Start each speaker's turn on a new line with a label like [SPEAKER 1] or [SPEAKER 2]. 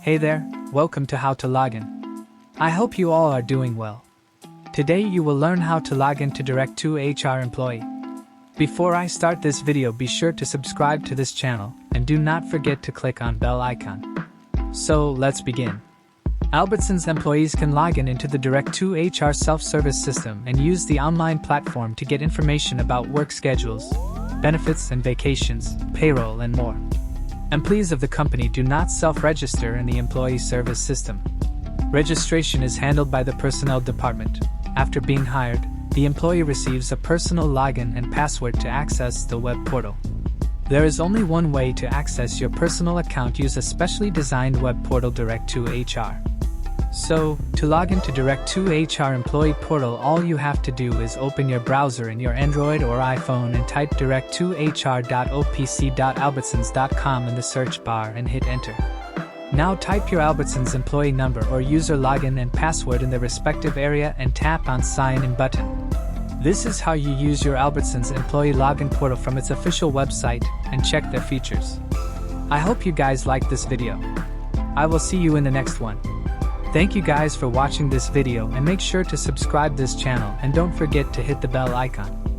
[SPEAKER 1] Hey there, welcome to How to Login. I hope you all are doing well. Today you will learn how to log into Direct2Hr Employee. Before I start this video, be sure to subscribe to this channel and do not forget to click on bell icon. So let's begin. Albertsons employees can log into the Direct2Hr self-service system and use the online platform to get information about work schedules, benefits and vacations, payroll and more. Employees of the company do not self-register in the employee service system. Registration is handled by the personnel department. After being hired, the employee receives a personal login and password to access the web portal. There is only one way to access your personal account. Use a specially designed web portal, Direct2Hr. So, to log into Direct2Hr employee portal, all you have to do is open your browser in your Android or iPhone and type direct2hr.opc.albertsons.com in the search bar and hit enter. Now type your Albertsons employee number or user login and password in the respective area and tap on Sign In button. This is how you use your Albertsons employee login portal from its official website and check their features. I hope you guys liked this video. I will see you in the next one. Thank you guys for watching this video, and make sure to subscribe this channel and don't forget to hit the bell icon.